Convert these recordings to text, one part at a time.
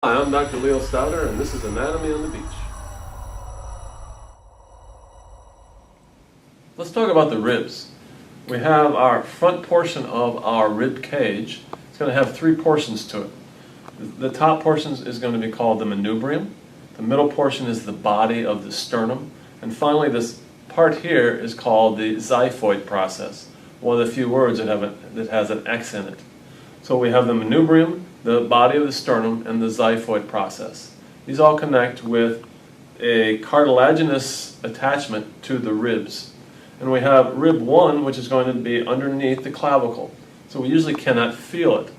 Hi, I'm Dr. Leo Stouter, and this is Anatomy on the Beach. Let's talk about the ribs. We have our front portion of our rib cage. It's going to have three portions to it. The top portion is going to be called the manubrium. The middle portion is the body of the sternum. And finally, this part here is called the xiphoid process, one of the few words that has an X in it. So we have the manubrium, the body of the sternum, and the xiphoid process. These all connect with a cartilaginous attachment to the ribs. And we have rib 1, which is going to be underneath the clavicle. So we usually cannot feel it.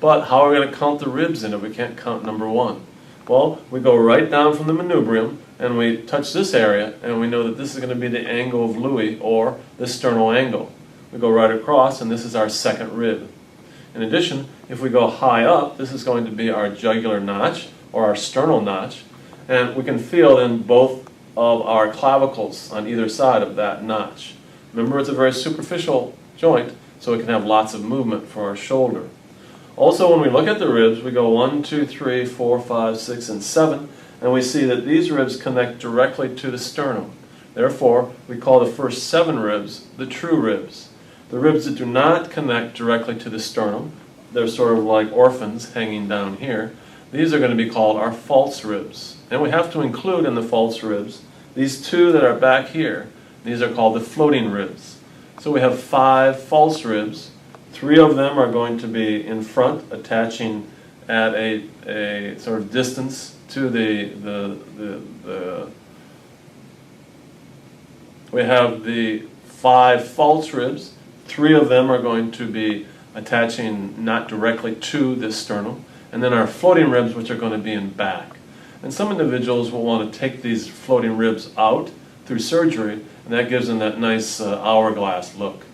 But how are we going to count the ribs in it? We can't count number 1. Well, we go right down from the manubrium, and we touch this area, and we know that this is going to be the angle of Louis, or the sternal angle. We go right across, and this is our second rib. In addition, if we go high up, this is going to be our jugular notch, or our sternal notch, and we can feel in both of our clavicles on either side of that notch. Remember, it's a very superficial joint, so it can have lots of movement for our shoulder. Also, when we look at the ribs, we go 1, 2, 3, 4, 5, 6, and 7, and we see that these ribs connect directly to the sternum. Therefore, we call the first 7 ribs the true ribs. The ribs that do not connect directly to the sternum, they're sort of like orphans hanging down here, these are going to be called our false ribs. And we have to include in the false ribs these 2 that are back here. These are called the floating ribs. So we have 5 false ribs. 3 of them are going to be in front, attaching at a sort of distance to we have the 5 false ribs. 3 of them are going to be attaching not directly to this sternum, and then our floating ribs, which are going to be in back. And some individuals will want to take these floating ribs out through surgery, and that gives them that nice hourglass look.